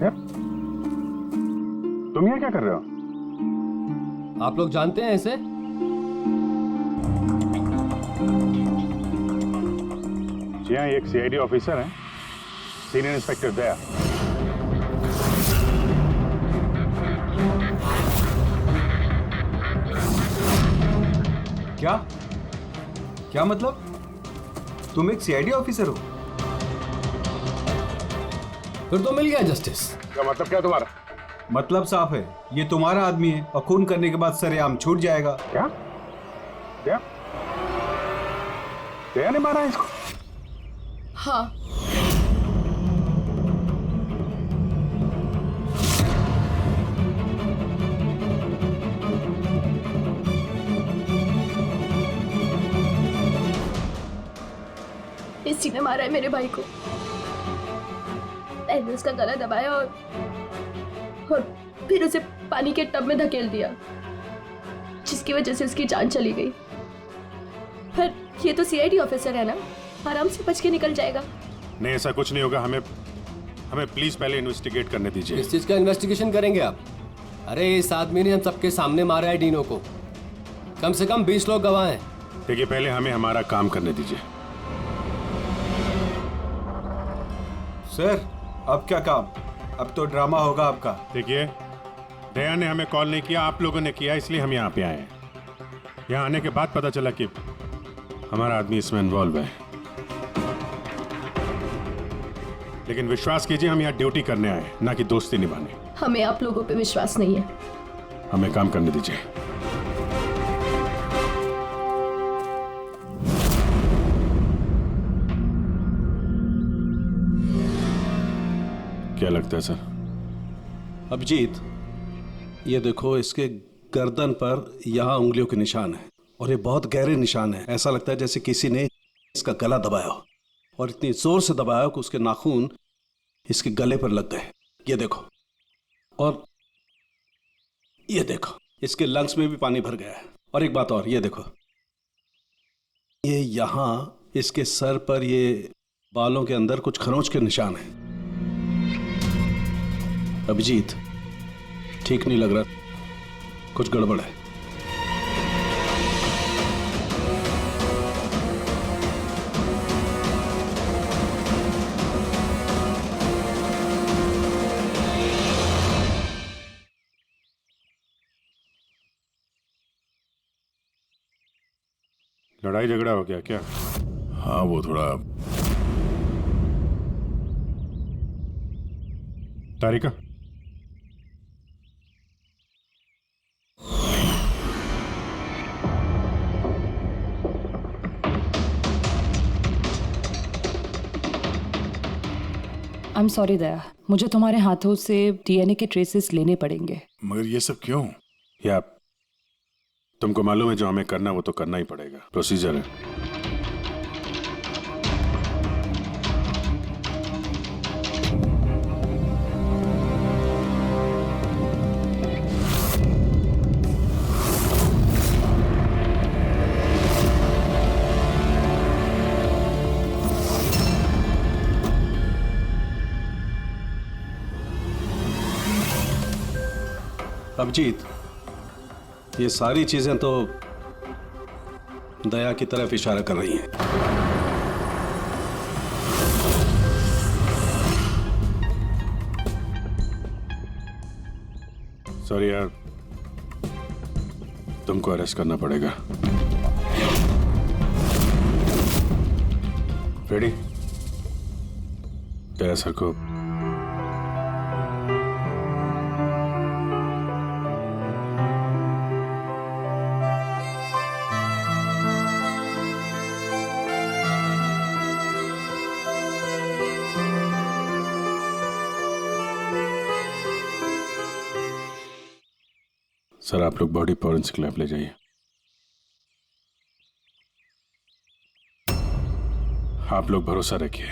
यार, तुम यहाँ क्या कर रहे हो? आप लोग जानते हैं इसे? जी हाँ, एक सीआईडी ऑफिसर है, सीनियर इंस्पेक्टर दया। क्या क्या मतलब? तुम एक सीआईडी ऑफिसर हो? फिर तो मिल गया जस्टिस। क्या मतलब क्या तुम्हारा? मतलब साफ है, ये तुम्हारा आदमी है और खून करने के बाद सरेआम छूट जाएगा। क्या? दया? दया ने मारा है इसको? हाँ, इसी ने मारा है मेरे भाई को। मैंने उसका गला दबाया और फिर उसे पानी के टब में धकेल दिया, जिसकी वजह से उसकी जान चली गई। पर ये तो सीआईडी ऑफिसर है ना, आराम से बच के निकल जाएगा। नहीं, ऐसा कुछ नहीं होगा। हमें प्लीज पहले इन्वेस्टिगेट करने दीजिए। इस चीज का इन्वेस्टिगेशन करेंगे आप? अरे इस आदमी ने हम सबके सामने मारा है डीनो को। कम से कम 20 लोग गवाह हैं। देखिए, पहले हमें हमारा काम करने दीजिए। सर, अब क्या काम? अब तो ड्रामा होगा आपका। देखिए, दया ने हमें कॉल नहीं किया, आप लोगों ने किया, इसलिए हम यहाँ पे आए हैं। यहाँ आने के बाद पता चला कि हमारा आदमी इसमें इन्वॉल्व है। लेकिन विश्वास कीजिए, हम यहाँ ड्यूटी करने आए, ना कि दोस्ती निभाने। हमें आप लोगों पे विश्वास नहीं है। हमें काम करने दीजिए। क्या लगता है सर? अभिजीत, ये देखो, इसके गर्दन पर यहाँ उंगलियों के निशान है और ये बहुत गहरे निशान है। ऐसा लगता है जैसे किसी ने इसका गला दबाया हो और इतनी जोर से दबाया हो कि उसके नाखून इसके गले पर लग गए। ये देखो, और ये देखो, इसके लंग्स में भी पानी भर गया है। और एक बात और, ये देखो, ये यहाँ इसके सर पर ये बालों के अंदर कुछ खरोंच के निशान हैं। अभिजीत, ठीक नहीं लग रहा, कुछ गड़बड़ है। लड़ाई झगड़ा हो गया क्या? हाँ, वो थोड़ा। तारिका, आई एम सॉरी दया, मुझे तुम्हारे हाथों से डीएनए के ट्रेसेस लेने पड़ेंगे। मगर ये सब क्यों? या तुमको मालूम है जो हमें करना वो तो करना ही पड़ेगा, प्रोसीजर है। अभिजीत, ये सारी चीजें तो दया की तरफ इशारा कर रही हैं। सॉरी यार, तुमको अरेस्ट करना पड़ेगा। रेडी? दया सर को सर, आप लोग बॉडी फॉरेंसिक लैब ले जाइए। आप लोग भरोसा रखिए,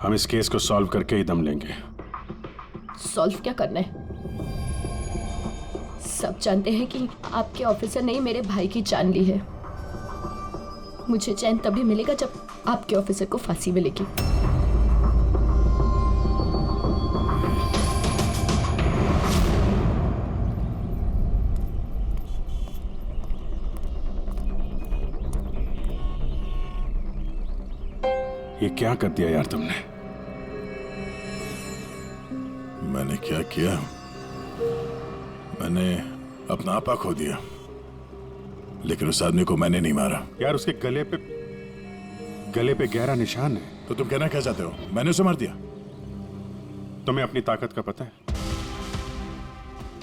हम इस केस को सॉल्व करके ही दम लेंगे। सॉल्व क्या करना है? सब जानते हैं कि आपके ऑफिसर ने ही मेरे भाई की जान ली है। मुझे चैन तभी मिलेगा जब आपके ऑफिसर को फांसी मिलेगी। ये क्या कर दिया यार तुमने? मैंने क्या किया? मैंने अपना आपा खो दिया, लेकिन उस आदमी को मैंने नहीं मारा। यार उसके गले पे गहरा निशान है। तो तुम कहना क्या चाहते हो? मैंने उसे मार दिया? तुम्हें अपनी ताकत का पता है?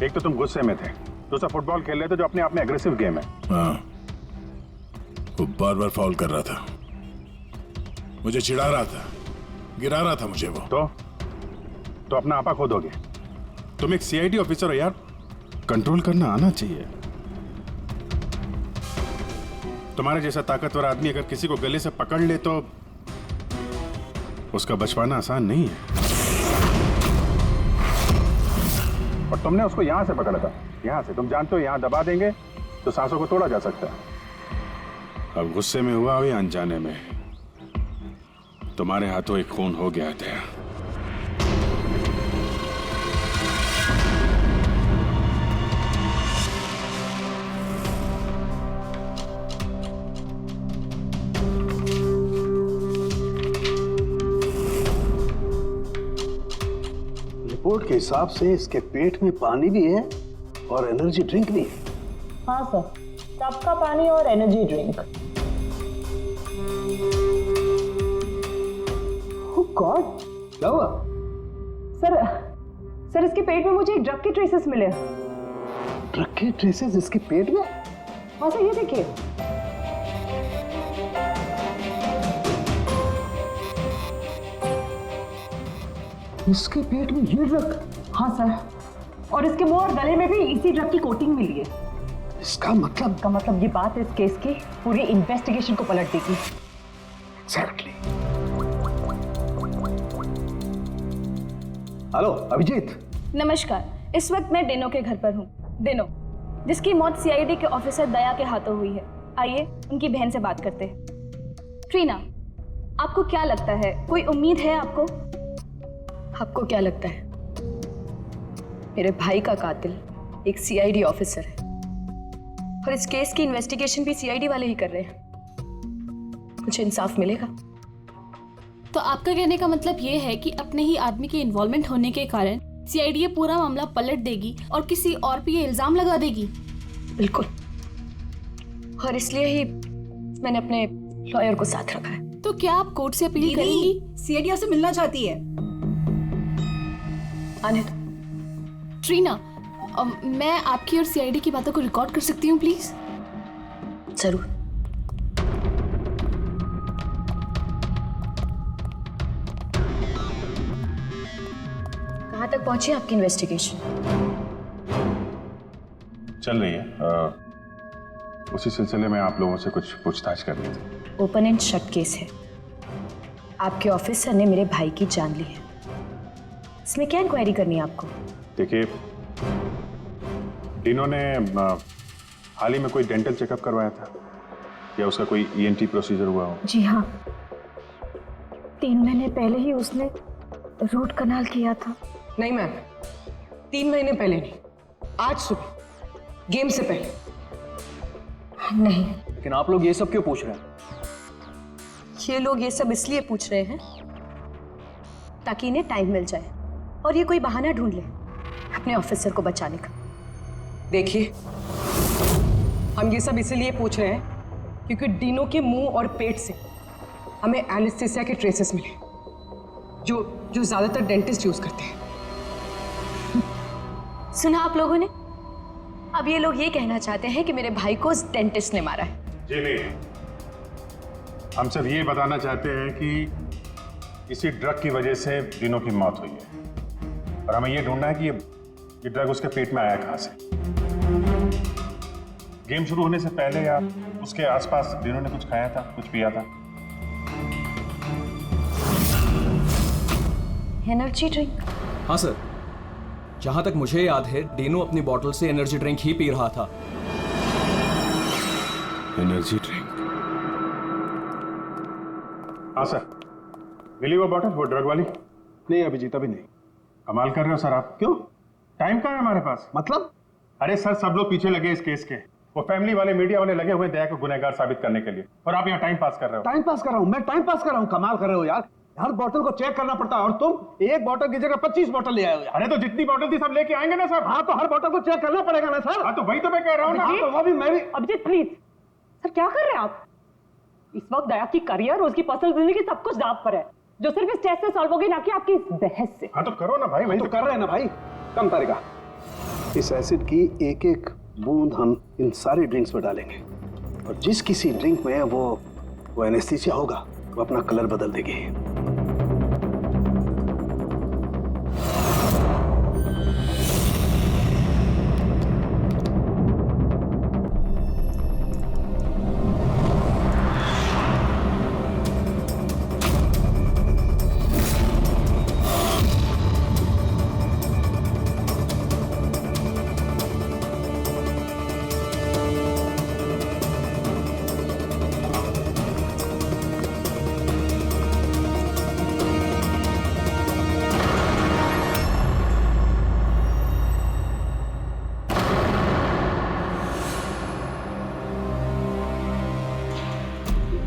एक तो तुम गुस्से में थे, दूसरा फुटबॉल खेल रहे थे जो अपने आप में एग्रेसिव गेम है। हाँ, वो बार बार फाउल कर रहा था, मुझे चिढ़ा रहा था, गिरा रहा था मुझे वो। तो अपना आपा खो दोगे? तुम एक सीआईडी ऑफिसर हो यार, कंट्रोल करना आना चाहिए। तुम्हारे जैसा ताकतवर आदमी अगर किसी को गले से पकड़ ले तो उसका बच पाना आसान नहीं है। और तुमने उसको यहां से पकड़ा था, यहां से। तुम जानते हो यहां दबा देंगे तो सांसों को तोड़ा जा सकता है। अब गुस्से में हुआ हो या अनजाने में, तुम्हारे हाथों एक खून हो गया था। रिपोर्ट के हिसाब से इसके पेट में पानी भी है और एनर्जी ड्रिंक भी है। हाँ सर, टब का पानी और एनर्जी ड्रिंक। ओह गॉड, क्या हुआ? सर इसके पेट में मुझे एक ड्रग के ट्रेसेस मिले। ड्रग के ट्रेसेस इसके पेट में? हाँ सर, ये देखिए। इसके पेट में ये ड्रग? हाँ सर, और इसके मुंह और गले में भी इसी ड्रग की कोटिंग मिली है। इसका मतलब ये बात इस केस की पूरी इन्वेस्टिगेशन को पलट देगी। एग्जैक्टली। हेलो अभिजीत। नमस्कार, इस वक्त मैं डेनो के घर पर हूँ। डेनो, जिसकी मौत सीआईडी के ऑफिसर दया के हाथों हुई है। आइए उनकी बहन से बात करते हैं। ट्रीना, आपको क्या लगता है, कोई उम्मीद है आपको? आपको क्या लगता है? मेरे भाई का कातिल एक सीआईडी ऑफिसर है और इस केस की इन्वेस्टिगेशन भी सीआईडी वाले ही कर रहे हैं। मुझे इंसाफ मिलेगा? तो आपका कहने का मतलब ये है कि अपने ही आदमी के इन्वॉल्वमेंट होने के कारण सीआईडी ये पूरा मामला पलट देगी और किसी और पे ये इल्जाम लगा देगी? बिल्कुल, और इसलिए ही मैंने अपने लॉयर को साथ रखा है। तो क्या आप कोर्ट से अपील करेंगी? सीआईडी आपसे मिलना चाहती है। आने दो। ट्रीना, मैं आपकी और सीआईडी की बातों को रिकॉर्ड कर सकती हूँ प्लीज? जरूर। कहाँ तक पहुंची आपकी इन्वेस्टिगेशन? चल रही है। उसी सिलसिले में आप लोगों से कुछ पूछताछ करनी थी। ओपन एंड शट केस है। आपके ऑफिसर ने मेरे भाई की जान ली है। इसमें क्या इंक्वायरी करनी है आपको? देखिए, डिनो ने हाल ही में कोई डेंटल चेकअप करवाया था या उसका कोई ईएनटी प्रोसीजर हुआ हो? जी हाँ, 3 महीने पहले ही उसने रूट कनाल किया था। नहीं मैम, 3 महीने पहले नहीं, आज सुबह, गेम से पहले। नहीं, लेकिन आप लोग ये सब क्यों पूछ रहे हैं? ये लोग ये सब इसलिए पूछ रहे हैं ताकि इन्हें टाइम मिल जाए और ये कोई बहाना ढूंढ ले अपने ऑफिसर को बचाने का। देखिए, हम ये सब इसीलिए पूछ रहे हैं क्योंकि डिनो के मुंह और पेट से हमें एनेस्थीसिया के ट्रेसेस मिले जो ज्यादातर डेंटिस्ट यूज करते हैं। सुना आप लोगों ने? अब ये लोग ये कहना चाहते हैं कि मेरे भाई को उस डेंटिस्ट ने मारा है। जी नहीं, हम सिर्फ ये बताना चाहते हैं कि इसी ड्रग की वजह से डिनो की मौत हुई है और हमें ये ढूंढना है कि ये ड्रग उसके पेट में आया कहां से। गेम शुरू होने से पहले या उसके आसपास डिनो ने कुछ खाया था, कुछ पिया था? Energy drink? हाँ सर, जहां तक मुझे याद है डेनो अपनी बॉटल से एनर्जी ड्रिंक ही पी रहा था। Energy drink? हाँ सर, मिली वो बॉटल, वो ड्रग वाली? नहीं अभिजीत, अभी नहीं। कमाल कर रहे हो सर आप। क्यों? टाइम कहाँ है हमारे पास? मतलब? अरे सर, सब लोग पीछे लगे इस केस के। वो फैमिली वाले, मीडिया वाले लगे हुए दया को गुनहगार साबित करने के लिए, और आप यहाँ टाइम पास कर रहे हो। टाइम पास कर रहा हूँ मैं, टाइम पास कर रहा हूँ? कमाल कर रहे हो यार, हर बोतल को चेक करना पड़ता है और तुम एक बोतल की जगह 25 बोतल ले आए हो यार। अरे तो जितनी बोतल थी सब लेके आएंगे ना सर। हाँ तो हर बोतल को चेक करना पड़ेगा ना सर। हाँ तो वही तो मैं कह रहा हूँ ना। हाँ तो वो भी मैं भी। अभिजीत प्लीज, सर क्या कर रहे हैं आप? इस वक्त दया की करियर, उसकी पर्सनल जिंदगी सब कुछ दांव पर है, जो सिर्फ इस टेस्ट से सॉल्व होगी, ना कि आपकी इस बहस से। हाँ तो करो ना भाई, वही तो तो कर रहे हैं ना भाई। कम तरीका, इस एसिड की एक एक बूंद हम इन सारे ड्रिंक्स में डालेंगे, और जिस किसी ड्रिंक में वो एनेस्थीसिया होगा वो अपना कलर बदल देगी।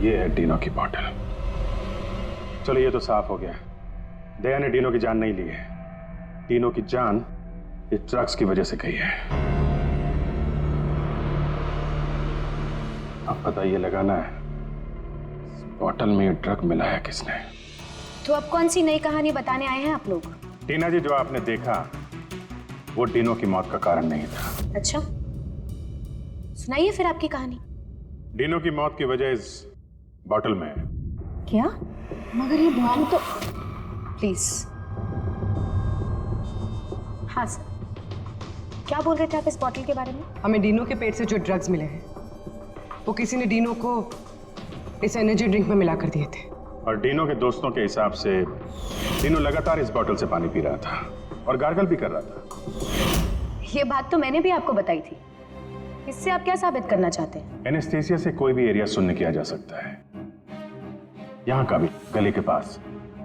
ये है डीनो की बॉटल। चलो ये तो साफ हो गया, दया ने डीनो की जान नहीं ली है। डीनो की जान इस ड्रग्स की वजह से गई है। अब पता ये लगाना है इस बॉटल में ये ड्रग मिलाया किसने। तो अब कौन सी नई कहानी बताने आए हैं आप लोग? टीना जी, जो आपने देखा वो डीनो की मौत का कारण नहीं था। अच्छा, सुनाइए फिर आपकी कहानी। डीनो की मौत की वजह इस बॉटल में है। क्या? मगर ये बॉटल तो प्लीज। हाँ सर, क्या बोल रहे थे आप इस बॉटल के बारे में? हमें डीनो के पेट से जो ड्रग्स मिले हैं वो किसी ने डीनो को इस एनर्जी ड्रिंक में मिला कर दिए थे। और डीनो के दोस्तों के हिसाब से डीनो लगातार इस बॉटल से पानी पी रहा था और गार्गल भी कर रहा था। ये बात तो मैंने भी आपको बताई थी। इससे आप क्या साबित करना चाहते हैं? एनेस्थीसिया से कोई भी एरिया शून्य किया जा सकता है, यहाँ का भी, गले के पास,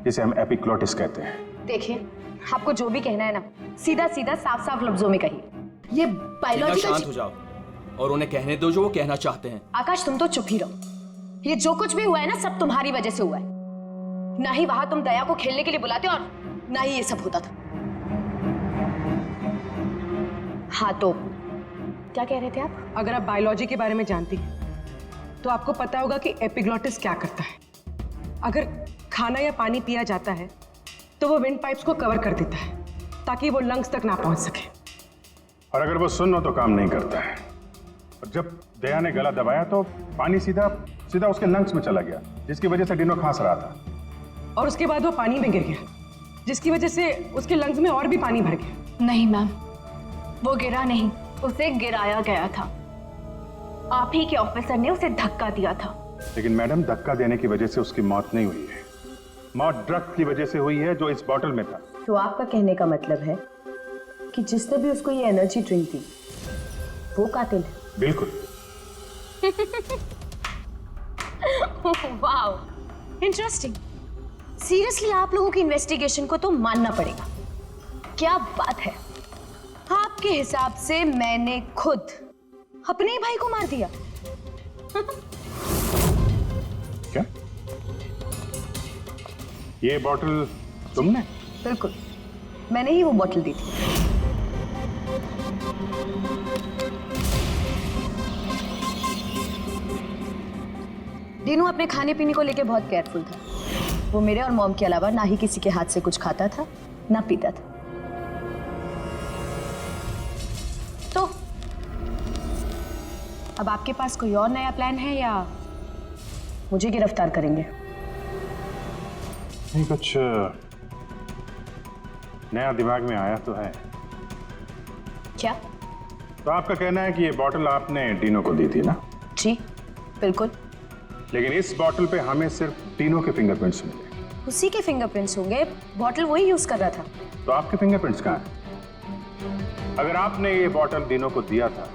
जिसे हम एपिग्लोटिस कहते हैं। देखिए, आपको जो भी कहना है ना, सीधा सीधा साफ साफ लफ्जों में कहिए। ये बायोलॉजिकल। शांत हो जाओ और उन्हें कहने दो जो वो कहना चाहते हैं। आकाश, तुम तो चुप ही रहो। ये जो कुछ भी हुआ है ना, सब तुम्हारी वजह से हुआ है। ना ही वहां तुम दया को खेलने के लिए बुलाते और ना ही ये सब होता था। हाँ तो क्या कह रहे थे आप? अगर आप बायोलॉजी के बारे में जानती हैं तो आपको पता होगा कि एपिग्लोटिस क्या करता है। अगर खाना या पानी पिया जाता है तो वो विंड पाइप्स को कवर कर देता है ताकि वो लंग्स तक ना पहुंच सके, और अगर वो सुन हो तो काम नहीं करता है। और जब दया ने गला दबाया तो पानी सीधा सीधा उसके लंग्स में चला गया, जिसकी वजह से डीनो खांस रहा था। और उसके बाद वो पानी में गिर गया, जिसकी वजह से उसके लंग्स में और भी पानी भर गया। नहीं मैम, वो गिरा नहीं, उसे गिराया गया था। आप ही के ऑफिसर ने उसे धक्का दिया था। लेकिन मैडम, धक्का देने की वजह से उसकी मौत नहीं हुई है। मौत ड्रग की वजह से हुई है जो इस बॉटल में था। तो आपका कहने का मतलब है कि जिसने भी उसको ये एनर्जी ड्रिंक दी वो कातिल है? बिल्कुल। Wow, interesting. सीरियसली आप लोगों की इन्वेस्टिगेशन को तो मानना पड़ेगा। क्या बात है, आपके हिसाब से मैंने खुद अपने ही भाई को मार दिया। क्या? ये बॉटल तुमने? बिल्कुल, मैंने ही वो बॉटल दी थी। डीनू अपने खाने पीने को लेके बहुत केयरफुल था। वो मेरे और मॉम के अलावा ना ही किसी के हाथ से कुछ खाता था ना पीता था। तो अब आपके पास कोई और नया प्लान है या मुझे गिरफ्तार करेंगे? नहीं, कुछ नया दिमाग में आया तो है। क्या? तो आपका कहना है कि ये बॉटल आपने डीनो को दी थी ना? जी बिल्कुल। लेकिन इस बॉटल पे हमें सिर्फ डीनो के फिंगरप्रिंट्स मिले। उसी के फिंगरप्रिंट्स होंगे, बॉटल वही यूज कर रहा था। तो आपके फिंगरप्रिंट्स कहाँ हैं? अगर आपने ये बॉटल डीनो को दिया था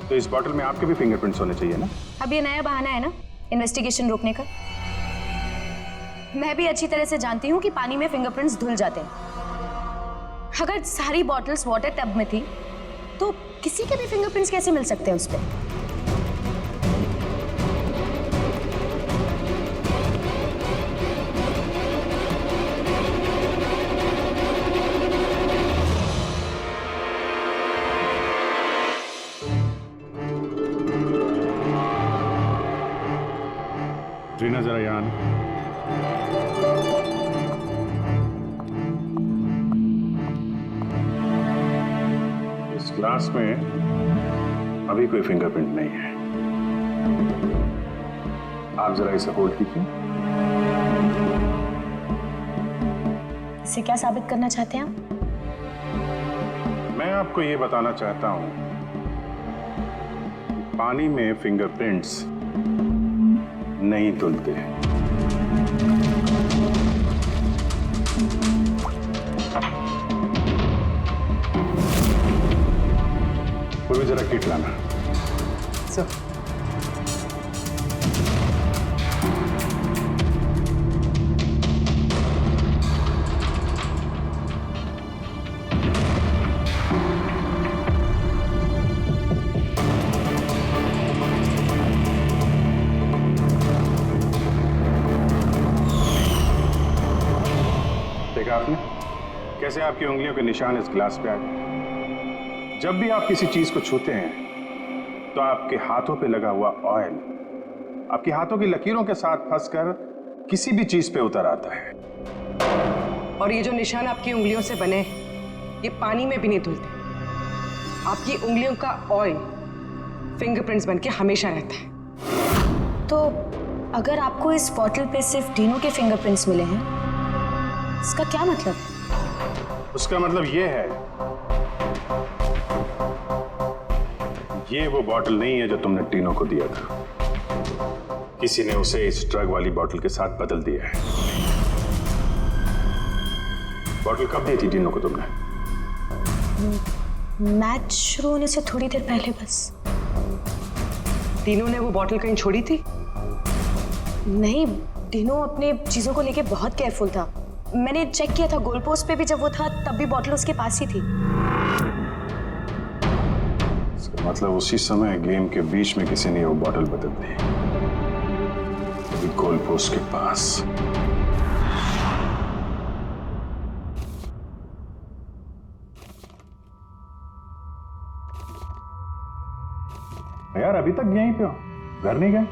तो इस बॉटल में आपके भी फिंगरप्रिंट्स होने चाहिए ना? अब ये नया बहाना है ना इन्वेस्टिगेशन रोकने का। मैं भी अच्छी तरह से जानती हूँ कि पानी में फिंगरप्रिंट्स धुल जाते हैं। अगर सारी बॉटल्स वाटर टब में थी तो किसी के भी फिंगरप्रिंट्स कैसे मिल सकते हैं उस पर? ट्रीना जरा यहाँ आना। इस ग्लास में अभी कोई फिंगरप्रिंट नहीं है। आप जरा इसे होल्ड कीजिए। इसे क्या साबित करना चाहते हैं आप? मैं आपको ये बताना चाहता हूं, पानी में फिंगरप्रिंट्स नहीं धुलते। कोई भी जरा किट लाना। सर, देखा आपने कैसे आपकी उंगलियों के निशान इस ग्लास पे आ गए। जब भी आप किसी चीज को छूते हैं तो आपके हाथों पे लगा हुआ ऑयल आपके हाथों की लकीरों के साथ फंसकर किसी भी चीज पे उतर आता है। और ये जो निशान आपकी उंगलियों से बने हैं, ये पानी में भी नहीं धुलते। आपकी उंगलियों का ऑयल फिंगरप्रिंट्स बनके हमेशा रहता है। तो अगर आपको इस बॉटल पे सिर्फ डीनो के फिंगरप्रिंट्स मिले हैं, इसका क्या मतलब है? उसका मतलब ये है, ये वो बॉटल नहीं है जो तुमने टीनो को दिया था। किसी ने उसे इस ड्रग वाली बॉटल के साथ बदल दिया है। बॉटल कब दी थी टीनो को तुमने? मैच शुरू होने से थोड़ी देर पहले बस। टीनो ने वो बॉटल कहीं छोड़ी थी? नहीं, टीनो अपने चीजों को लेके बहुत केयरफुल था। मैंने चेक किया था, गोल पोस्ट पे भी जब वो था तब भी बॉटल उसके पास ही थी। इसका मतलब उसी समय गेम के बीच में किसी ने वो बॉटल बदल दी, गोल पोस्ट के पास। यार अभी तक यहीं पे हो, घर नहीं गए?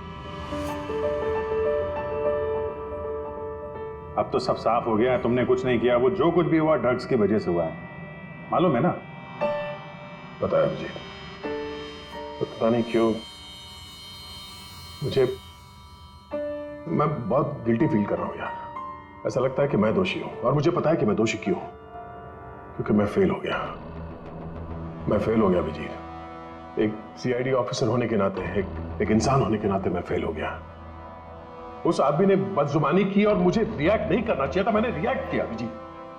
अब तो सब साफ हो गया है, तुमने कुछ नहीं किया। वो जो कुछ भी हुआ ड्रग्स की वजह से हुआ है, मालूम है ना? पता है मुझे, तो पता नहीं क्यों मुझे, मैं बहुत गिल्टी फील कर रहा हूं यार। ऐसा लगता है कि मैं दोषी हूं, और मुझे पता है कि मैं दोषी क्यों, क्योंकि मैं फेल हो गया। मैं फेल हो गया अभिजीत। एक सीआईडी ऑफिसर होने के नाते, एक इंसान होने के नाते मैं फेल हो गया। उस आदमी ने बदजुबानी की और मुझे रिएक्ट नहीं करना चाहिए था, मैंने रिएक्ट किया अभिजीत।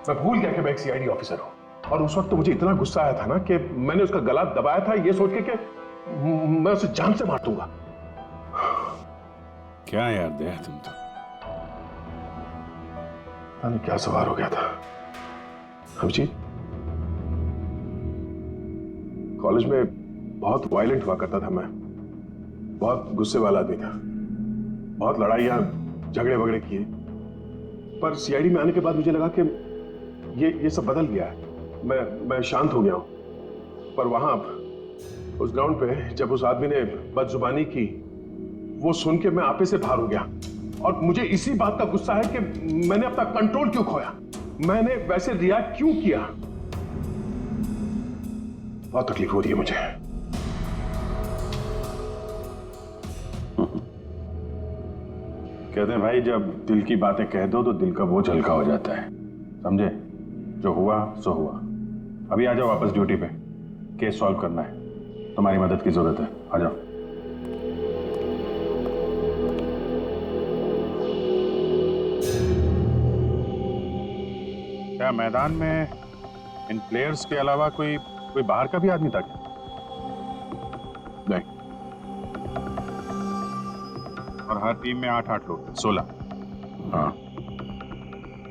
मैं भूल गया कि मैं एक सीआईडी ऑफिसर हूं, और उस वक्त तो मुझे इतना गुस्सा आया था ना कि मैंने उसका गला दबाया था ये सोच के कि मैं उसे जान से मार दूंगा। क्या यार दया, तुम तो पता नहीं क्या सवार हो गया था अभिजीत। कॉलेज में बहुत वायलेंट हुआ करता था मैं, बहुत गुस्से वाला आदमी था, बहुत लड़ाइयां झगड़े वगड़े किए। पर सीआईडी में आने के बाद मुझे लगा कि ये सब बदल गया है। मैं शांत हो गया हूं। पर वहां उस ग्राउंड पे जब उस आदमी ने बदजुबानी की, वो सुन के मैं आपे से बाहर हो गया। और मुझे इसी बात का गुस्सा है कि मैंने अपना कंट्रोल क्यों खोया, मैंने वैसे रिएक्ट क्यों किया। बहुत तकलीफ हो रही है मुझे। कहते हैं भाई, जब दिल की बातें कह दो तो दिल का बोझ हल्का हो जाता है, समझे? जो हुआ सो हुआ। अभी आ जाओ वापस ड्यूटी पे, केस सॉल्व करना है, तुम्हारी मदद की जरूरत है। आ जाओ। क्या मैदान में इन प्लेयर्स के अलावा कोई बाहर का भी आदमी था क्या? नहीं। और हर टीम में 8-8 लोग, 16। हाँ,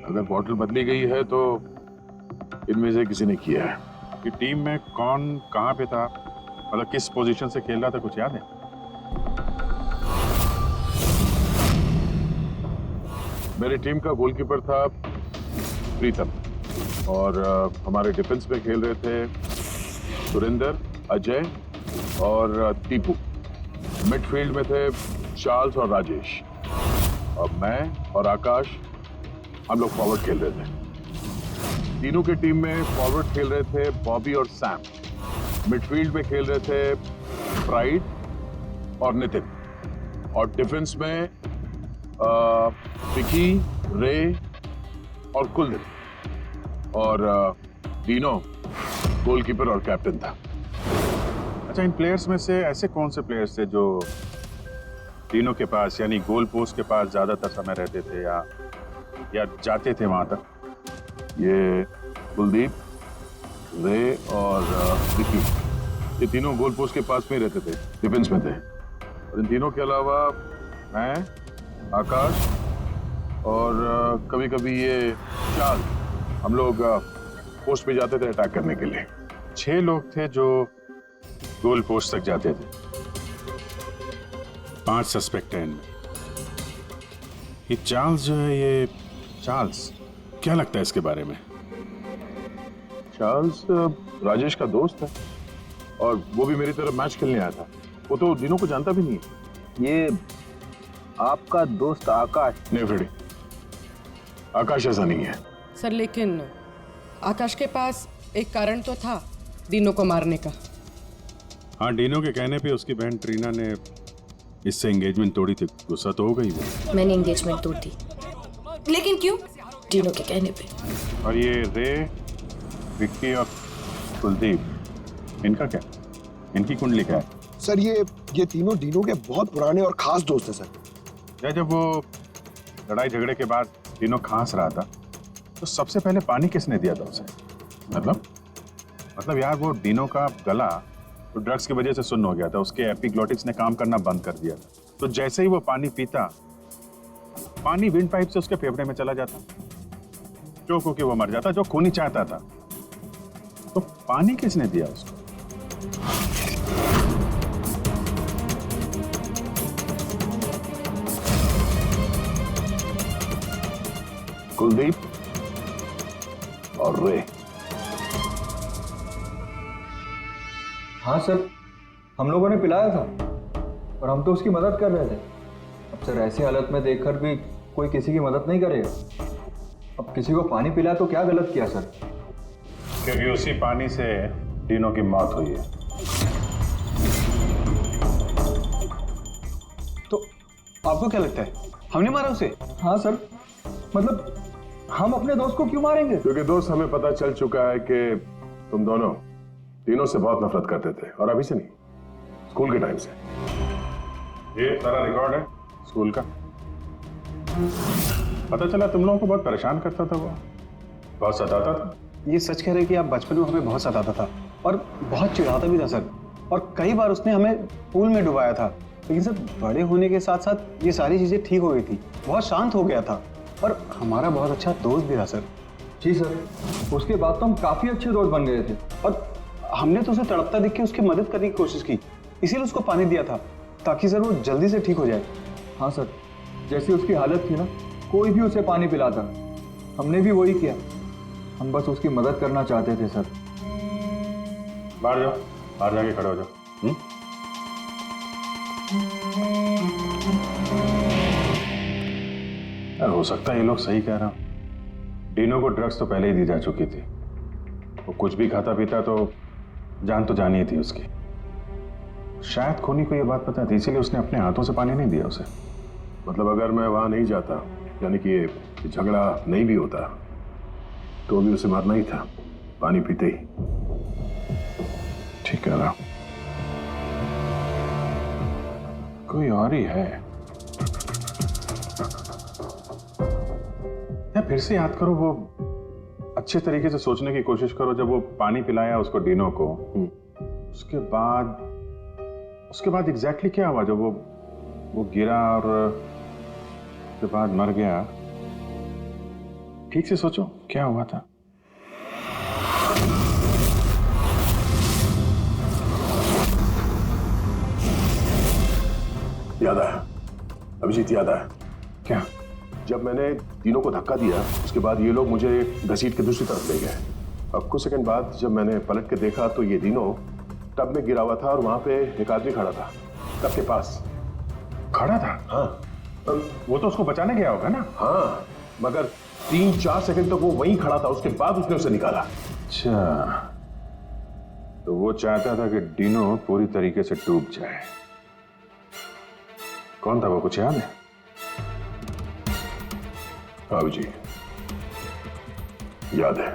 अगर बॉटल बदली गई है तो इनमें से किसी ने किया है। कि टीम में कौन कहां पे था मतलब किस पोजीशन से खेल रहा था, कुछ याद है? मेरी टीम का गोलकीपर था प्रीतम और हमारे डिफेंस में खेल रहे थे सुरेंद्र, अजय और टीपू। मिडफील्ड में थे चार्ल्स और राजेश, और मैं और आकाश हम लोग फॉरवर्ड खेल रहे थे। तीनों की टीम में फॉरवर्ड खेल रहे थे बॉबी और सैम, मिडफील्ड में खेल रहे थे प्राइड और नितिन, और डिफेंस में विकी, रे और कुलदीप, और डीनो गोलकीपर और कैप्टन था। अच्छा, इन प्लेयर्स में से ऐसे कौन से प्लेयर्स थे जो तीनों के पास यानी गोल पोस्ट के पास ज्यादातर समय रहते थे या जाते थे वहां तक? ये कुलदीप, रे और विकी, ये तीनों गोल पोस्ट के पास में रहते थे, डिफेंस में थे। और इन तीनों के अलावा मैं, आकाश और कभी कभी ये चार, हम लोग पोस्ट पे जाते थे अटैक करने के लिए। 6 लोग थे जो गोल पोस्ट तक जाते थे। 5 सस्पेक्ट हैं इनमें। ये चार्ल्स जो है, ये चार्ल्स क्या लगता है इसके बारे में? चार्ल्स राजेश का दोस्त है और वो भी मेरी तरफ मैच खेलने आया था। वो तो दिनों को जानता भी नहीं है। ये आपका दोस्त आकाश? नहीं फ्रेडी, आकाश ऐसा नहीं है सर, लेकिन आकाश के पास एक कारण तो था डीनो को मारने का। हाँ, डीनो के कहने पे उसकी बहन ट्रीना ने इससे एंगेजमेंट तोड़ी थी। गुस्सा तो हो गई वो। मैंने एंगेजमेंट तोड़ दी, लेकिन क्यों? डीनो के कहने पे। और ये रे, विक्की और कुलदीप, इनका क्या? इनकी कुंडली क्या है? सर ये तीनों डीनो के बहुत पुराने और खास दोस्त हैं सर। जब वो लड़ाई झगड़े के बाद डीनो खांस रहा था तो सबसे पहले पानी किसने दिया था उसे? मतलब यार, वो डीनो का गला तो ड्रग्स की वजह से सुन्न हो गया था, उसके एपिग्लोटिक्स ने काम करना बंद कर दिया था। तो जैसे ही वो पानी पीता, पानी विंड पाइप से उसके फेफड़े में चला जाता, चोक होके वो मर जाता, जो खून ही चाहता था। तो पानी किसने दिया उसको? कुलदीप और रे। हाँ सर, हम लोगों ने पिलाया था और हम तो उसकी मदद कर रहे थे। अब सर ऐसी हालत में देखकर भी कोई किसी की मदद नहीं करेगा। अब किसी को पानी पिलाया तो क्या गलत किया सर? क्योंकि उसी पानी से डीनो की मौत हुई है। तो आपको क्या लगता है हमने मारा उसे? हाँ सर, मतलब हम अपने दोस्त को क्यों मारेंगे? क्योंकि दोस्त, हमें पता चल चुका है कि तुम दोनों तीनों से बहुत नफरत करते थे, और अभी से नहीं, स्कूल के टाइम से। ये सारा रिकॉर्ड है स्कूल का। पता चला तुम लोगों को बहुत परेशान करता था वो, बहुत सताता था। ये सच कह रहे कि आप बचपन में हमें बहुत सताता था और बहुत चिढ़ाता भी था सर, और कई बार उसने हमें पूल में डुबाया था। लेकिन सर, बड़े होने के साथ साथ ये सारी चीजें ठीक हो गई थी, बहुत शांत हो गया था और हमारा बहुत अच्छा दोस्त भी था सर। जी सर, उसके बाद तो हम काफी अच्छे दोस्त बन गए थे और हमने तो उसे तड़पता देख के उसकी मदद करने की कोशिश की, इसीलिए उसको पानी दिया था ताकि सर वो जल्दी से ठीक हो जाए। हाँ सर, जैसी उसकी हालत थी ना, कोई भी उसे पानी पिलाता, हमने भी वही किया। हम बस उसकी मदद करना चाहते थे सर। बाहर जाओ, बाहर जाके खड़े हो जाओ। यार, हो सकता है ये लोग सही कह रहा हूं। डीनो को ड्रग्स तो पहले ही दी जा चुकी थी। वो कुछ भी खाता पीता तो जान ही थी उसकी। शायद खोनी को ये बात पता थी, इसीलिए उसने अपने हाथों से पानी नहीं दिया उसे। मतलब अगर मैं वहां नहीं जाता, यानी कि ये झगड़ा नहीं भी होता, तो भी उसे मारना ही था, पानी पीते ही। ठीक है ना, कोई और ही है। या फिर से याद करो, वो अच्छे तरीके से सोचने की कोशिश करो। जब वो पानी पिलाया उसको, डीनो को, उसके बाद एग्जैक्टली क्या हुआ? जब वो गिरा और उसके बाद मर गया, ठीक से सोचो क्या हुआ था। याद आया अभिजीत, याद आया। क्या? जब मैंने तीनों को धक्का दिया उसके बाद ये लोग मुझे घसीट के दूसरी तरफ ले गए। अब कुछ सेकंड बाद जब मैंने पलट के देखा तो ये तीनों टब में गिरा हुआ था और वहां पे एक आदमी खड़ा था टब के पास। खड़ा था? हाँ। वो तो उसको बचाने गया होगा ना? हाँ, मगर 3-4 सेकंड तक वो वहीं खड़ा था, उसके बाद उसने उसे निकाला। अच्छा, तो वो चाहता था कि डिनो पूरी तरीके से डूब जाए। कौन था वो, कुछ याद है? हाँ जी, याद है।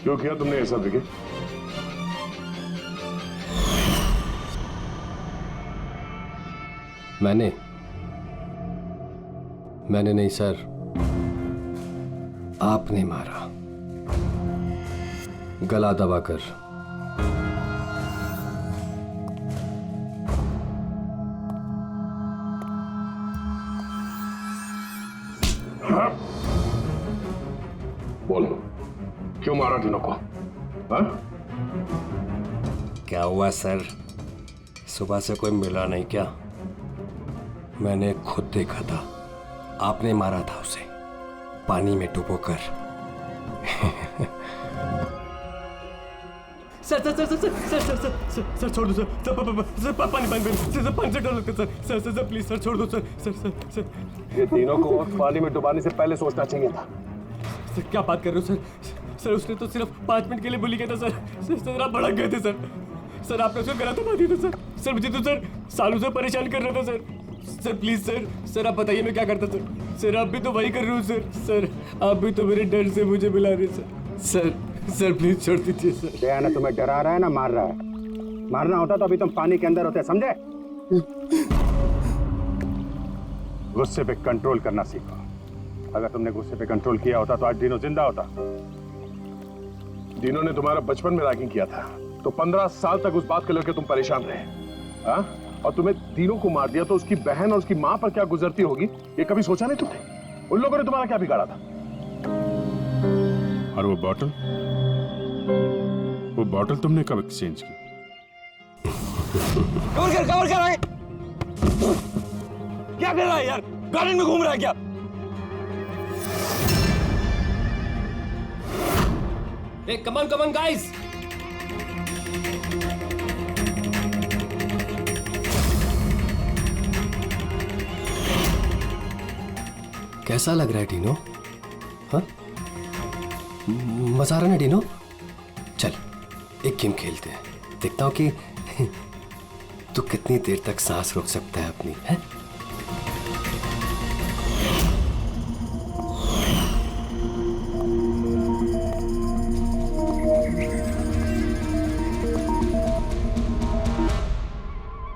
क्यों किया तुमने ऐसा विकी? मैंने नहीं सर, आपने मारा, गला दबाकर। हाँ? बोलो, क्यों मारा डिनो को? हाँ? क्या हुआ सर, सुबह से कोई मिला नहीं क्या? मैंने खुद देखा था, आपने मारा था उसे पानी में डुबोकर। Sir sir sir sir sir sir sir sir sir छोड़ दो सर, पानी से डर लगता है सर, सर प्लीज सर छोड़ दो सर, सर सर सर ये तीनों को पानी में डुबाने से पहले सोचना चाहिए था। सर क्या बात कर रहे हो सर? सर उसने तो सिर्फ 5 मिनट के लिए बोली गया था सर, सर आप भड़क गए थे सर, आपने उसको गलत बता दिया था सर, मुझे तो सर सालों से परेशान कर रहा था सर प्लीज सर आप बताइए मैं क्या करता सर आप भी तो वही कर रहे हो सर आप भी तो मेरे डर से मुझे बुला रहे सर प्लीज छोड़ दीजिए सर। दया ने तुम्हें डरा रहा है ना मार रहा है? मारना होता तो अभी तुम पानी के अंदर होते, समझे? गुस्से पे कंट्रोल करना सीखो। अगर तुमने गुस्से पे कंट्रोल किया होता तो आज डिनो जिंदा होता। डिनो ने तुम्हारा बचपन में रैगिंग किया था तो 15 साल तक उस बात को लेकर तुम परेशान रहे, हाँ? और तुम्हें तीनों को मार दिया तो उसकी बहन और उसकी मां पर क्या गुजरती होगी ये कभी सोचा नहीं तुमने? उन लोगों ने तुम्हारा क्या बिगाड़ा था? और वो बॉटल तुमने कब एक्सचेंज की? कवर कर आगे। क्या कर रहा है यार, गार्डन में घूम रहा है क्या? कम ऑन गाइस, कैसा लग रहा है डिनो? हाँ, मजा आ रहा है ना डिनो? चल एक गेम खेलते हैं, देखता हूं कि तू कितनी देर तक सांस रोक सकता है अपनी, है?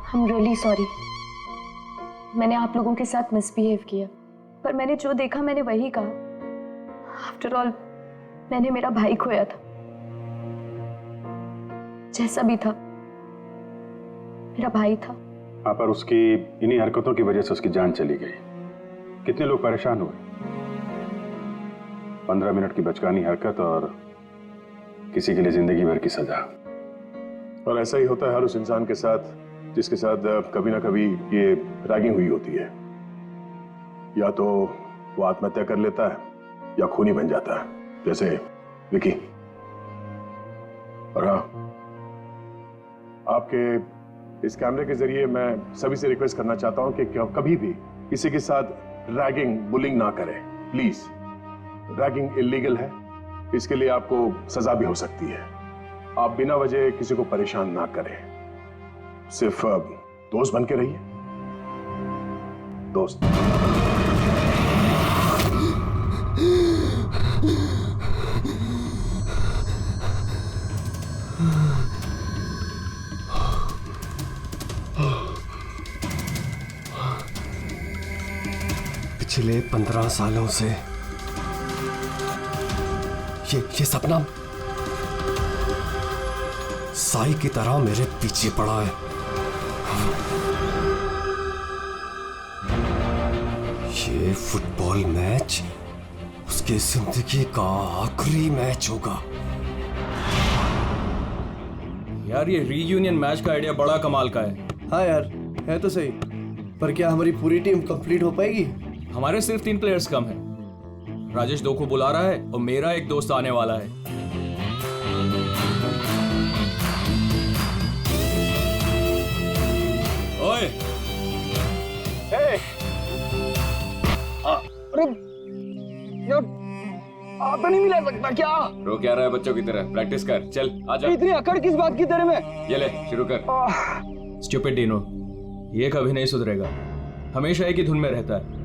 I'm really sorry. मैंने आप लोगों के साथ मिसबिहेव किया, पर मैंने जो देखा मैंने वही कहा। आफ्टर ऑल मैंने मेरा भाई खोया था, जैसा भी था मेरा भाई था। हाँ, पर उसकी इन्हीं हरकतों की वजह से उसकी जान चली गई। कितने लोग परेशान हुए। 15 मिनट की बचकानी हरकत और किसी के लिए जिंदगी भर की सजा। और ऐसा ही होता है हर उस इंसान के साथ जिसके साथ कभी ना कभी ये रैगिंग हुई होती है। या तो वो आत्महत्या कर लेता है या खूनी बन जाता है, जैसे विकी। और हाँ, आपके इस कैमरे के जरिए मैं सभी से रिक्वेस्ट करना चाहता हूं कि कभी भी किसी के साथ रैगिंग, बुलिंग ना करें, प्लीज। रैगिंग इलीगल है, इसके लिए आपको सजा भी हो सकती है। आप बिना वजह किसी को परेशान ना करें, सिर्फ दोस्त बन के रहिए, दोस्त। पिछले 15 सालों से ये सपना साई की तरह मेरे पीछे पड़ा है। ये फुटबॉल मैच उसकी जिंदगी का आखिरी मैच होगा। यार ये रीयूनियन मैच का आइडिया बड़ा कमाल का है। हाँ यार, है तो सही, पर क्या हमारी पूरी टीम कंप्लीट हो पाएगी? हमारे सिर्फ 3 प्लेयर्स कम हैं। राजेश 2 को बुला रहा है और मेरा एक दोस्त आने वाला है। ओए! अरे यार, आता नहीं मिला सकता क्या? रो क्या रहा है बच्चों की तरह? प्रैक्टिस कर, चल आजा। इतनी अकड़ किस बात की तेरे में? ये ले, शुरू कर। स्टूपिड डिनो, ये कभी नहीं सुधरेगा, हमेशा एक ही धुन में रहता है।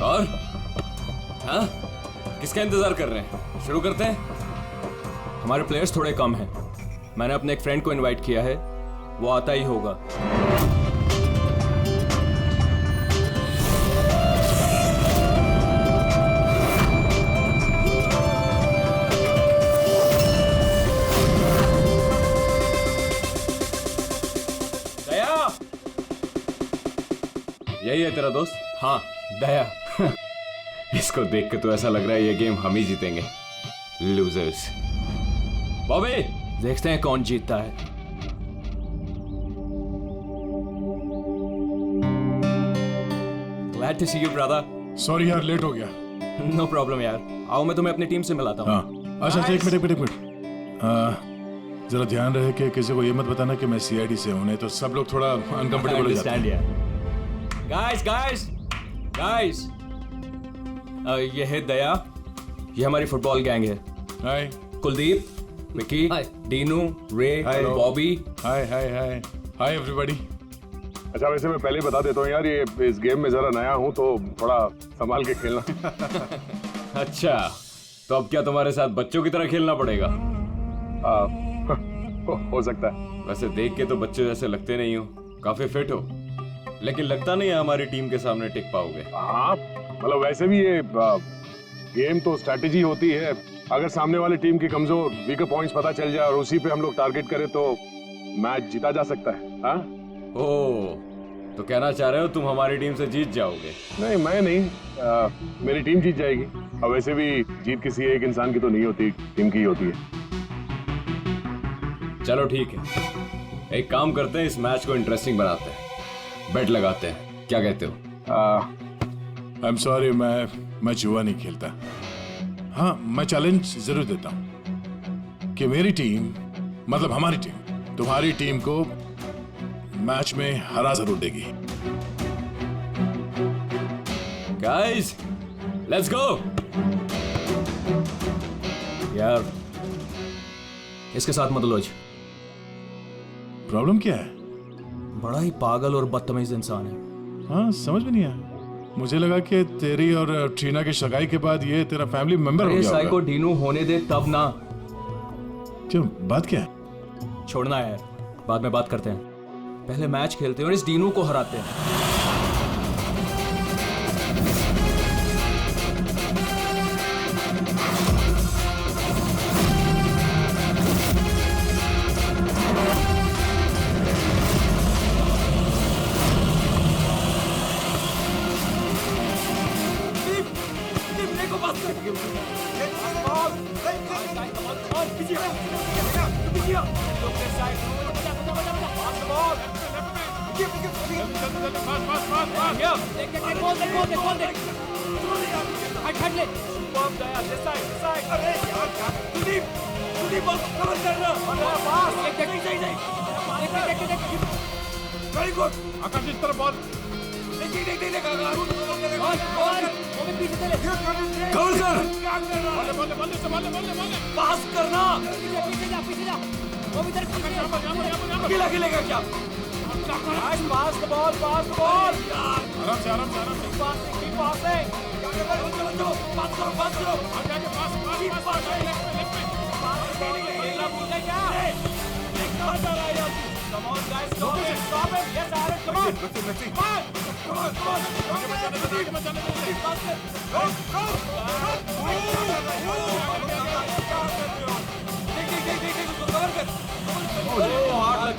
और हाँ, किसका इंतजार कर रहे हैं? शुरू करते हैं। हमारे प्लेयर्स थोड़े कम हैं। मैंने अपने एक फ्रेंड को इनवाइट किया है, वो आता ही होगा। दया, यही है तेरा दोस्त? हाँ, दया। इसको देख के तो ऐसा लग रहा है ये गेम हम ही जीतेंगे। लूजर्स। बॉबी, देखते हैं कौन जीतता है। Glad to see you, brother. Sorry यार, लेट हो गया। नो प्रॉब्लम यार, आओ मैं तुम्हें अपनी टीम से मिलाता हूँ। हाँ, अच्छा एक मिनट। जरा ध्यान रहे कि किसी को ये मत बताना कि मैं सीआईडी से हूँ, नहीं तो सब लोग थोड़ा अनकंफर्टेबल हो जाते हैं। गाइस, ये है दया, ये हमारी फुटबॉल गैंग है। हाय कुलदीप, विकी, डीनू, रे, बॉबी। हाय हाय हाय हाय एवरीबॉडी। अच्छा, वैसे मैं पहले ही बता देता हूँ यार, ये इस गेम में जरा नया हूँ तो थोड़ा संभाल के खेलना। अच्छा, तो अब क्या तुम्हारे साथ बच्चों की तरह खेलना पड़ेगा? हो सकता है। वैसे देख के तो बच्चे जैसे लगते नहीं हो, काफी फिट हो, लेकिन लगता नहीं है हमारी टीम के सामने टिक पाओगे। हाँ, मतलब वैसे भी ये गेम तो स्ट्रैटेजी होती है। अगर सामने वाली टीम की कमजोर वीकर पॉइंट्स पता चल जाए और उसी पे हम लोग टारगेट करें तो मैच जीता जा सकता है। हाँ? ओह, तो कहना चाह रहे हो तुम हमारी टीम से जीत जाओगे? नहीं, मैं नहीं, मेरी टीम जीत जाएगी। और वैसे भी जीत किसी एक इंसान की तो नहीं होती, टीम की ही होती है। चलो ठीक है, एक काम करते हैं, इस मैच को इंटरेस्टिंग बनाते हैं, बेट लगाते हैं, क्या कहते हो? आई एम सॉरी, मैं जुआ नहीं खेलता। हाँ, मैं चैलेंज जरूर देता हूँ कि मेरी टीम, मतलब हमारी टीम, तुम्हारी टीम को मैच में हरा जरूर देगी। Guys, let's go. यार, इसके साथ मत लोज। प्रॉब्लम क्या है? बड़ा ही पागल और बदतमीज इंसान है। हाँ, समझ में नहीं आया। मुझे लगा कि तेरी और ट्रीना की सगाई के बाद ये तेरा फैमिली मेंबर हो गया होगा। को डीनू होने दे तब ना। क्यों, बात क्या है? छोड़ना है यार, बाद में बात करते हैं, पहले मैच खेलते हैं और इस डीनू को हराते हैं। वेरी गुड आकाश इस तरफ बॉल पास करना अकेला खेलेगा क्या? पास द बॉल आराम से पास है चलो पास करो Come on guys, stop it. Yes, Aaron, come on. Come on.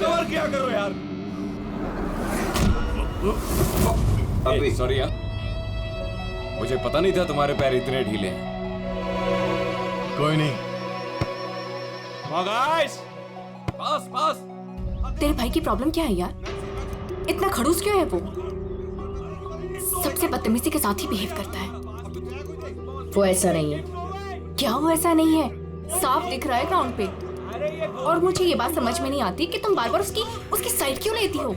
Cover क्या करो यार? अभी सॉरी यार, मुझे पता नहीं था तुम्हारे पैर इतने ढीले हैं। कोई नहीं। Come on guys, पास। तेरे भाई की प्रॉब्लम क्या है यार? इतना खड़ूस क्यों है वो? सबसे बदतमीजी के साथ ही बिहेव करता है। वो ऐसा नहीं है। क्या वो ऐसा नहीं है? साफ दिख रहा है ग्राउंड पे। और मुझे ये बात समझ में नहीं आती कि तुम बार बार उसकी साइड क्यों लेती हो,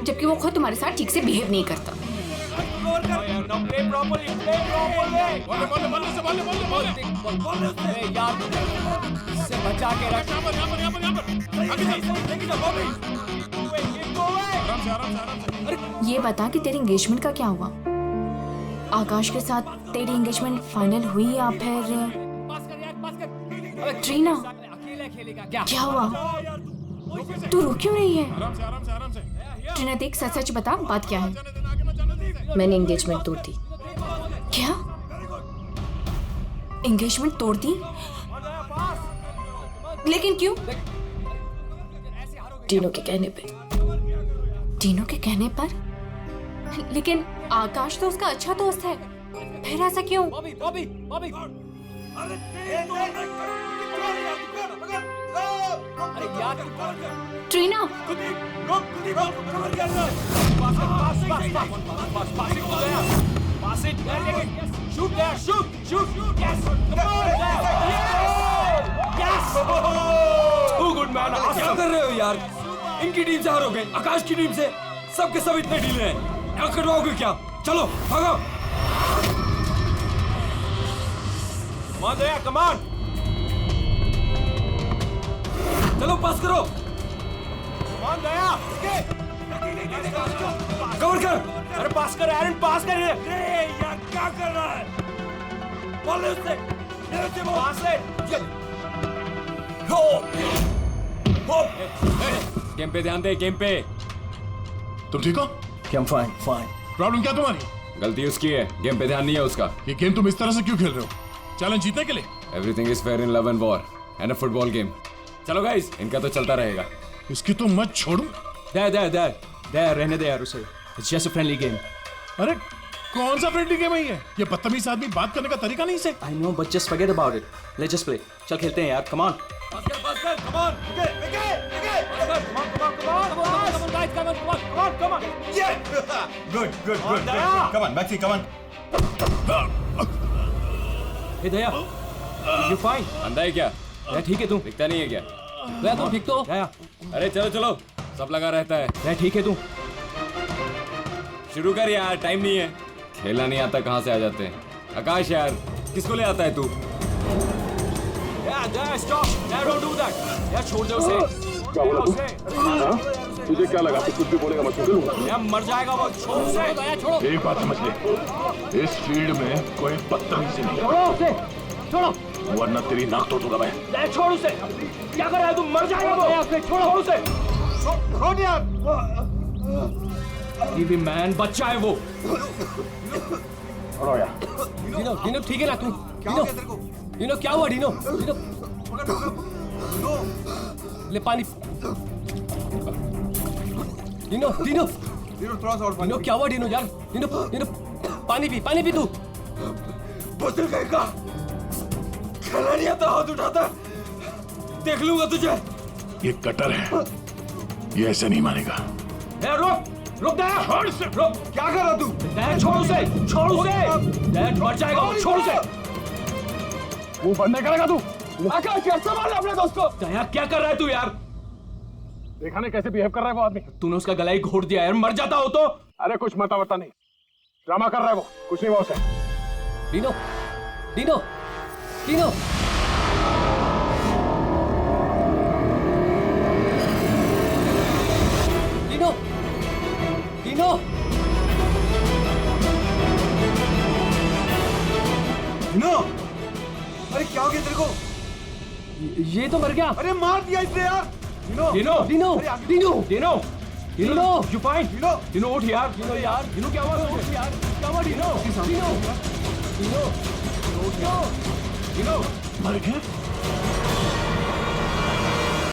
जबकि वो खुद तुम्हारे साथ ठीक से बिहेव नहीं करता। ये बता कि तेरी एंगेजमेंट का क्या हुआ? आकाश के साथ तेरी एंगेजमेंट फाइनल हुई या फिर? ट्रीना, क्या हुआ? तू रो क्यों रही है? ट्रीना देख, सच सच बता, बात क्या है? मैंने एंगेजमेंट तोड़ दी। क्या? एंगेजमेंट तोड़ दी? लेकिन क्यों? टीनो के कहने पे। टीनो के कहने पर? लेकिन आकाश तो उसका अच्छा दोस्त है, फिर ऐसा क्यों? ट्रीना, क्या कर रहे हो यार? इनकी टीम से हारोगे, आकाश की टीम से। सबके सब इतने ढीले हैं, क्या करवाओगे क्या? चलो भागो। कमान, चलो पास करो। कवर कर। अरे पास कर एरन, पास कर। यार क्या कर रहा है? बॉल ले उससे, पास ले। गेम पे ध्यान दे, गेम पे। तुम ठीक हो? फाइन। प्रॉब्लम क्या तुम्हारी? गलती उसकी है, गेम पे ध्यान नहीं है उसका। ये गेम तुम इस तरह से क्यों खेल रहे हो? चैलेंज जीतने के लिए? Everything is fair in love and war and a football game. चलो गाइस, इनका तो चलता रहेगा। इसकी तो मत छोड़ो। दे रहने दे यार उसे। It's just a friendly game. अरे कौन सा फ्रेंडली गेम है ये? बदतमीज आदमी बात करने का तरीका नहीं से। I know, but just forget about it. Let's just play. चल खेलते हैं यार, come on. पास कर, come on. Come on. Good. Come on, Maxi, come on. Hey Daya, you fine? अंधा है क्या? दया ठीक है तू? दिखता नहीं है क्या? दया तुम ठीक तो? दया, अरे चलो, सब लगा रहता है। दया ठीक है तू? शुरू कर यार, टाइम नहीं है। खेलना नहीं आता कहाँ से आ जाते हैं? आकाश यार, किसको ले आता है तू? Stop! Don't do that. यार छोड़ दे उसे। क्या बोला तू? हाँ? तुझे क्या लगा तू कुछ भी बोलेगा मैं सुन लूंगा? यार मर जाएगा वो, छोड़ उसे। दया छोड़ो। एक बात समझ ले, इस फील्ड में कोई बदतमीजी नहीं। छोड़ो उसे, छोड़ो। वरना तेरी नाक तोड़ दूंगा मैं। दया छोड़ उसे। क्या कर रहा है तू? मर जाएगा वो। दया छोड़ो उसे। छोड़ यार। टीवी मैन बच्चा है वो। छोड़ो यार। डिनो ठीक है ना तू? डिनो क्या हुआ? डिनो ले पानी। डिनो क्या हुआ? डिनो यार, डिनो पानी पी तू। बुजुर्ग कहेगा खेला नहीं आता, हाथ उठाता, देख लूंगा तुझे। ये कटर है, ये ऐसे नहीं मानेगा। रुक दया, छोड़ से, रुक। क्या कर रहा तू? दया छोड़ उसे, छोड़ उसे। दया मर जाएगा वो, छोड़ उसे। मुंह बंद नहीं करेगा तू? आकाश यार संभाल अपने दोस्त को। दया क्या कर रहा है तू यार? देखा नहीं कैसे बिहेव कर रहा है वो आदमी? तूने उसका गला ही घोट दिया यार, मर जाता हो तो। अरे कुछ मता वता नहीं, ड्रामा कर रहा है वो, कुछ नहीं हुआ उसे। Dino, Dino, Dino. Dino, Dino. Dino, अरे क्या हो गया तेरे को? ये तो मर गया। अरे मार दिया इसने यार। Dino, Dino, Dino, Dino, Dino, you fine? Dino उठ यार। डीनो यार, डिनो क्या हुआ? उठ यार, क्या हुआ डीनो? डीनो, डीनो, डिनो मर गया?